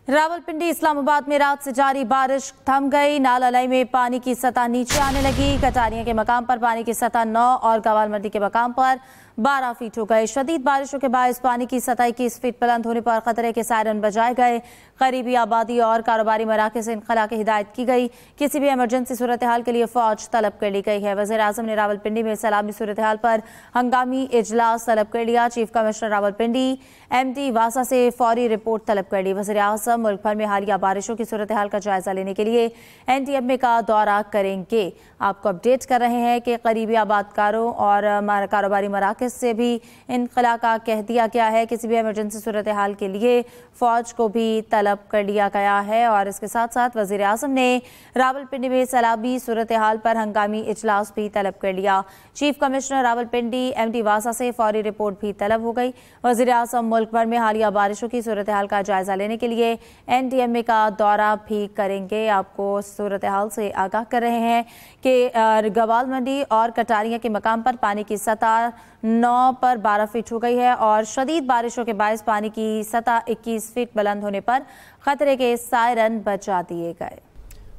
रावलपिंडी इस्लामाबाद में रात से जारी बारिश थम गई। नाला लाई में पानी की सतह नीचे आने लगी। कटारिया के मकाम पर पानी की सतह 9 और गवाल मंडी के मकाम पर 12 फीट हो गए। शदीद बारिशों के बायस पानी की सतह 21 फीट बुलंद होने पर खतरे के सायरन बजाए गए। करीबी आबादी और कारोबारी मराकज़ से इनखला की हिदायत की गई। किसी भी इमरजेंसी सूरत हाल के लिए फौज तलब कर ली गई है। वज़ीर आज़म ने रावलपिंडी में सैलाबी सूरत हाल पर हंगामी इजलास तलब कर लिया। चीफ कमिश्नर रावलपिंडी MD वासा से फौरी रिपोर्ट तलब कर ली। वज़ीर आज़म मुल्क भर में हालिया बारिशों की सूरत हाल का जायजा लेने के लिए NTMA का दौरा करेंगे। आपको अपडेट कर रहे हैं कि करीबी आबादकारों और कारोबारी मराकज़ से भी इनखला का कह दिया गया है। किसी भी इमरजेंसी सूरत हाल के लिए फौज को भी तलब कर लिया गया है। और इसके साथ साथ वज़ीर आज़म ने रावलपिंडी में सैलाबी सूरत हाल पर हंगामी इजलास भी तलब कर लिया। चीफ कमिश्नर रावलपिंडी MD वासा से फौरी रिपोर्ट भी तलब हो गई। वज़ीर आज़म मुल्क भर में हालिया बारिशों की सूरत हाल का जायजा लेने के लिए NTMA का दौरा भी करेंगे। आपको सूरत हाल से आगाह कर रहे हैं कि गवाल मंडी और कटारिया के मकाम पर पानी की सतह 9 पर 12 फीट हो गई है और शदीद बारिशों के बायस पानी की सतह 21 फीट बुलंद होने पर खतरे के सायरन बजा दिए गए।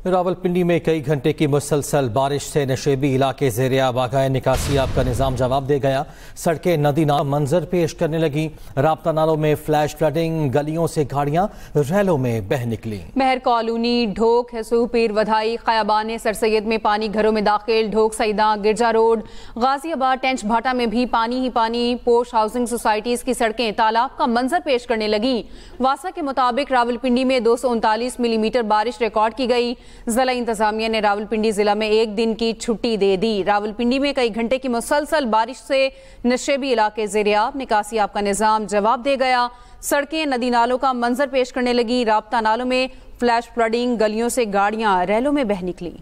रावलपिंडी में कई घंटे की मुसलसल बारिश से नशेबी इलाके ज़ेरे आब आ गए। निकासी आप का निज़ाम जवाब दे गया। सड़कें नदी नाला मंजर पेश करने लगी। राब्ता नालों में फ्लैश फ्लडिंग, गलियों से गाड़ियां रैलों में बह निकली। महर कॉलोनी, ढोक, हसू, पीर वधाई, खयाबान सर सैयद में पानी घरों में दाखिल। ढोक सईदा, गिरजा रोड, गाजियाबाद, टेंच भाटा में भी पानी ही पानी। पोस्ट हाउसिंग सोसाइटीज की सड़कें तालाब का मंजर पेश करने लगी। वासा के मुताबिक रावलपिंडी में 239 मिलीमीटर बारिश रिकॉर्ड की गई। जिला इंतजामिया ने रावलपिंडी जिला में एक दिन की छुट्टी दे दी। रावलपिंडी में कई घंटे की मुसलसल बारिश से नशेबी इलाके ज़ेरे-आब, निकासी आप का निज़ाम जवाब दे गया। सड़कें नदी नालों का मंजर पेश करने लगी। राब्ता नालों में फ्लैश फ्लडिंग, गलियों से गाड़ियां रैलों में बह निकली।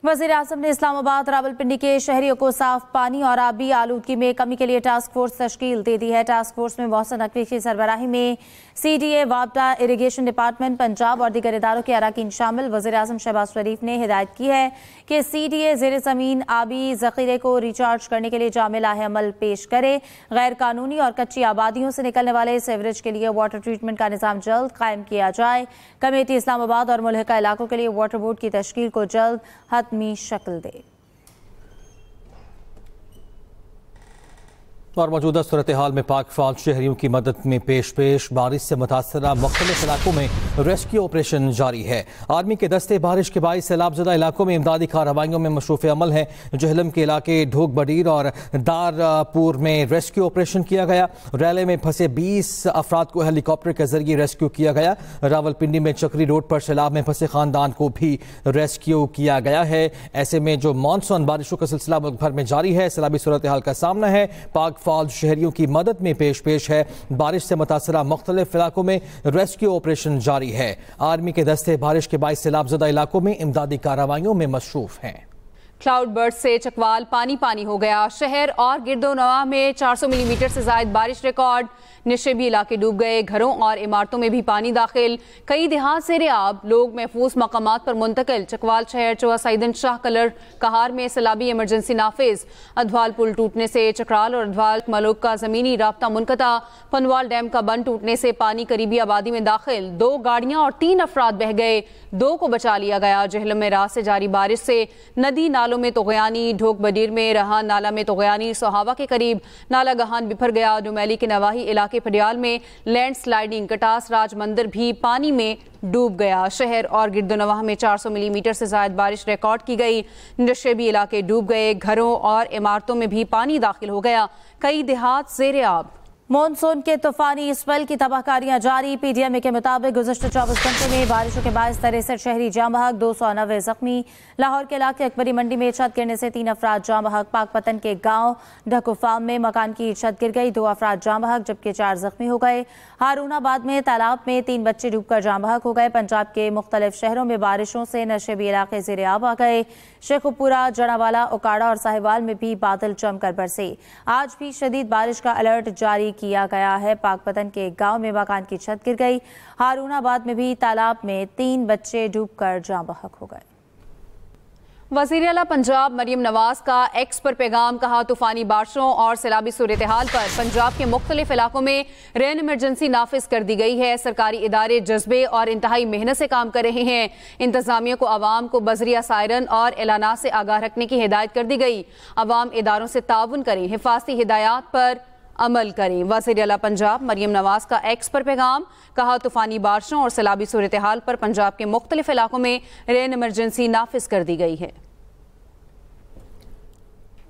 वज़ीर आज़म ने इस्लामाबाद रावलपिंडी के शहरियों को साफ पानी और आबी आलूदगी में कमी के लिए टास्क फोर्स तश्कील दे दी है। टास्क फोर्स में मोहसिन नकवी की सरबराही में CDA, वापडा, इरिगेशन डिपार्टमेंट, पंजाब और दीगर इदारों के अरकान शामिल। वज़ीर आज़म शहबाज शरीफ ने हिदायत की है कि CDA ज़ेर ज़मीन आबी ज़ख़ीरे को रिचार्ज करने के लिए जामे लाहेअमल पेश करे। गैर कानूनी और कच्ची आबादियों से निकलने वाले सीवरेज के लिए वाटर ट्रीटमेंट का निज़ाम जल्द कायम किया जाए। कमेटी इस्लामाबाद और मुल्हिका इलाकों के लिए वाटर बोर्ड की तश्कील को जल्द हतमी शक्ल दे। और मौजूदा सूरत हाल में पाक फौज शहरियों की मदद में पेश बारिश से मुतासरा मुख्तलिफ इलाकों में रेस्क्यू ऑपरेशन जारी है। आर्मी के दस्ते बारिश के बायस सैलाबज़दा इलाकों में इमदादी कार्रवाइयों में मशरूफ़ अमल हैं। जहलम के इलाके ढोक बडीर और दारपुर में रेस्क्यू ऑपरेशन किया गया। रैले में फंसे 20 अफराद को हेलीकॉप्टर के जरिए रेस्क्यू किया गया। रावलपिंडी में चक्री रोड पर सैलाब में फंसे खानदान को भी रेस्क्यू किया गया है। ऐसे में जो मानसून बारिशों का सिलसिला मुल्क भर में जारी है, सैलाबी सूरत हाल का सामना है। पाक फौज शहरियों की मदद में पेश है। बारिश से मुतासरा मुख्तलिफ इलाकों में रेस्क्यू ऑपरेशन जारी है। आर्मी के दस्ते बारिश के बायस सैलाबज़दा इलाकों में इमदादी कार्रवाइयों में मसरूफ हैं। क्लाउड बर्स्ट से चकवाल पानी पानी हो गया। शहर और गिरदोनवा में 400 मिलीमीटर से ज़ायद बारिश रिकॉर्ड। नशेबी इलाके डूब गए। घरों और इमारतों में भी पानी दाखिल। कई देहात ज़ेरे-आब, लोग महफूज मकामात पर मुंतकिल। चकवाल शहर चोआ सईदन शाह कलर कहार में सैलाबी इमरजेंसी नाफिज। अधवाल पुल टूटने से चकराल और अधवाल मलोक का ज़मीनी राब्ता मुनक़ता। पनवाल डैम का बंद टूटने से पानी करीबी आबादी में दाखिल। 2 गाड़ियां और 3 अफराद बह गए, 2 को बचा लिया गया। जहलम में रात से जारी बारिश से नदी नालों में तोगयानी, ढोक बडीर में रहान नाला में तोगयानी, सोहावा के करीब नाला गहान बिफर गया। डुमैली के नवाही इलाके पडियाल में लैंड स्लाइडिंग। कटास राज मंदिर भी पानी में डूब गया। शहर और गिरदोनवाह में 400 मिलीमीटर से ज़ायद बारिश रिकॉर्ड की गई। नशेबी इलाके डूब गए। घरों और इमारतों में भी पानी दाखिल हो गया। कई देहात ज़ेरे-आब। मानसून के तूफानी स्पेल की तबाहकारियां जारी। PDMA के मुताबिक गुज़श्ता 24 घंटे में बारिशों के बायस 63 शहरी जाँ बहक, 290 जख्मी। लाहौर के इलाके अकबरी मंडी में छत गिरने से 3 अफराद जाँ बहक। पाकपतन के गांव ढकू फार्म में मकान की छत गिर गई, 2 अफराद जाँ बहक जबकि 4 जख्मी हो गए। हारूनाबाद में तालाब में 3 बच्चे डूबकर जाँ बहक हो गए। पंजाब के मुख्तलिफ शहरों में बारिशों से नशेबी इलाके ज़ेरे-आब आ गए। शेखुपुरा, जड़ावाला, उकाड़ा और साहिवाल में भी बादल जमकर बरसे। आज भी शदीद बारिश का अलर्ट जारी किया गया है। पाकपतन के गांव में मकान की छत गिर गई। हारूनाबाद में भी तालाब में 3 बच्चे डूबकर जाँ बहक हो गए। वज़ीर आला पंजाब मरियम नवाज का एक्स पर पैगाम, कहा तूफानी बारिशों और सैलाबी सूरत-ए-हाल पर पंजाब के मुख्तलिफ इलाकों में रेन इमरजेंसी नाफिज कर दी गई है। सरकारी इदारे जज्बे और इंतहाई मेहनत से काम कर रहे हैं। इंतजामिया को आवाम को बजरिया सायरन और एलानात से आगाह रखने की हिदायत कर दी गई। आवाम इदारों से ताउन करें, हिफाजती हिदायत पर अमल करें। वज़ीर आला पंजाब मरियम नवाज का एक्स पर पैगाम, कहा तूफानी बारिशों और सैलाबी सूरत-ए-हाल पर पंजाब के मुख्तलिफ इलाकों में रेन इमरजेंसी नाफिज कर दी गई है।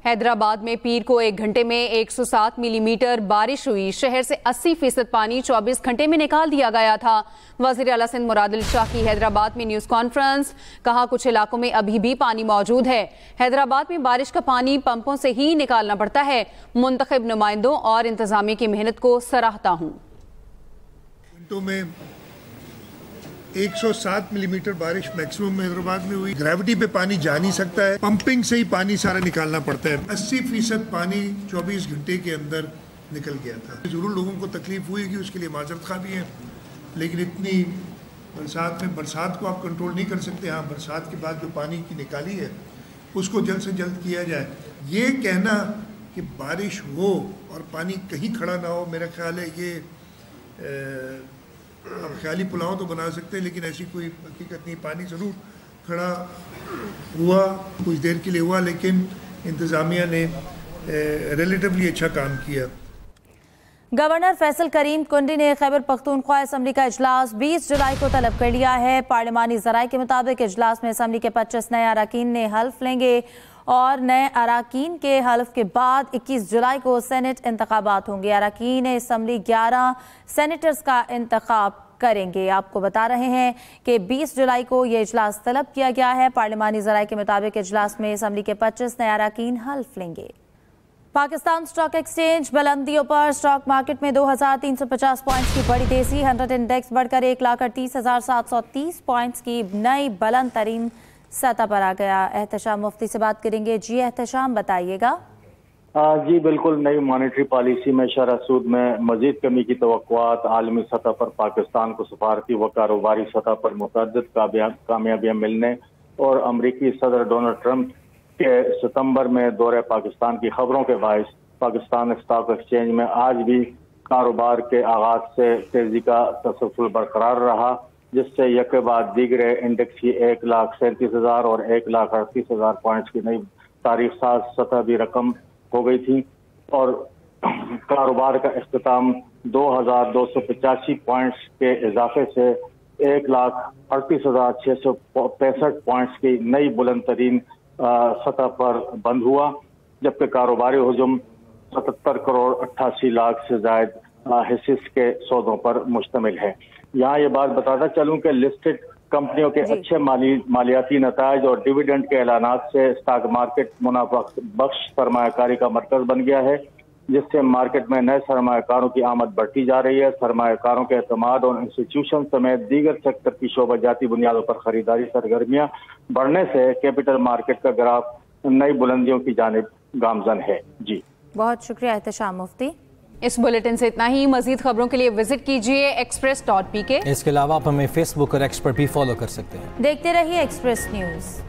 हैदराबाद में पीर को 1 घंटे में 107 मिलीमीटर बारिश हुई। शहर से 80% पानी 24 घंटे में निकाल दिया गया था। वज़ीर आला सिंध मुराद शाह की हैदराबाद में न्यूज़ कॉन्फ्रेंस, कहा कुछ इलाकों में अभी भी पानी मौजूद है। हैदराबाद में बारिश का पानी पंपों से ही निकालना पड़ता है। मुंतखब नुमाइंदों और इंतजामिया की मेहनत को सराहता हूँ। 107 मिलीमीटर बारिश मैक्सिमम हैदराबाद में हुई। ग्रेविटी पे पानी जा नहीं सकता है, पंपिंग से ही पानी सारा निकालना पड़ता है। 80% पानी 24 घंटे के अंदर निकल गया था। जरूर लोगों को तकलीफ हुई कि उसके लिए माजरत खा भी है, लेकिन इतनी बरसात में बरसात को आप कंट्रोल नहीं कर सकते। हाँ, बरसात के बाद जो पानी की निकाली है उसको जल्द से जल्द किया जाए। ये कहना कि बारिश हो और पानी कहीं खड़ा ना हो, मेरा ख्याल है ये अब ख्याली पुलाव तो बना सकते हैं, लेकिन ऐसी कोई हकीकत नहीं। पानी ज़रूर खड़ा हुआ, कुछ देर के लिए हुआ, लेकिन इंतज़ामिया ने रिलेटिवली अच्छा काम किया। गवर्नर फैसल करीम कुंडी ने खैबर पख्तूनख्वा असम्बली का इजलास 20 जुलाई को तलब कर लिया है। पार्लिमानी ज़राए के मुताबिक इजलास में असम्बली के 25 नए अरकान ने हल्फ लेंगे और नए अरकान के हल्फ के बाद 21 जुलाई को सेनेट इंतखाबात होंगे। अरकान असम्बली 11 सेनेटर्स का इंतखाब करेंगे। आपको बता रहे हैं कि 20 जुलाई को ये इजलास तलब किया गया है। पार्लिमानी ज़राए के मुताबिक इजलास में असम्बली के 25 नए अरकान हल्फ लेंगे। पाकिस्तान स्टॉक एक्सचेंज बुलंदियों पर। स्टॉक मार्केट में 2350 पॉइंट्स की बड़ी तेजी। 100 इंडेक्स बढ़कर 1,38,730 पॉइंट्स की नई बुलंद तरीन सतह पर आ गया। एहतशाम मुफ्ती से बात करेंगे। जी एहतशाम, बताइएगा। जी बिल्कुल, नई मॉनेटरी पॉलिसी में शरह सूद में मजीद कमी की तवक्कुआत, आलमी सतह पर पाकिस्तान को सफारती व कारोबारी सतह पर मुतअद्दिद कामयाबियां मिलने और अमरीकी सदर डोनाल्ड ट्रंप के सितंबर में दौरे पाकिस्तान की खबरों के बायस पाकिस्तान स्टॉक एक्सचेंज में आज भी कारोबार के आगाज से तेजी का तसलसल बरकरार रहा, जिससे यके बाद दीगरे इंडेक्स की 1,37,000 और 1,38,000 पॉइंट्स की नई तारीख साज सतह भी रकम हो गई थी और कारोबार का इख्तिताम 2,285 पॉइंट्स के इजाफे से 1,38,665 पॉइंट्स की नई बुलंद तरीन सतह पर बंद हुआ, जबकि कारोबारी हुजूम 77 करोड़ 88 लाख से जायद हिस्सेस के सौदों पर मुश्तमिल है। यहाँ ये बात बताता चलूं कि लिस्टेड कंपनियों के अच्छे मालियाती नतायज और डिविडेंड के ऐलानात से स्टॉक मार्केट मुनाफा बख्श सरमायाकारी का मरकज बन गया है, जिससे मार्केट में नए सरमायाकारों की आमद बढ़ती जा रही है। सरमायाकारों के एतमाद और इंस्टीट्यूशन समेत दीगर सेक्टर की शोबाजाती बुनियादों पर खरीदारी सरगर्मियां बढ़ने से कैपिटल मार्केट का ग्राफ नई बुलंदियों की जानिब गामजन है। जी बहुत शुक्रिया एहतशाम मुफ्ती। इस बुलेटिन से इतना ही। मजीद खबरों के लिए विजिट कीजिए express.pk। इसके अलावा आप हमें फेसबुक और एक्स पर भी फॉलो कर सकते हैं। देखते रहिए एक्सप्रेस न्यूज।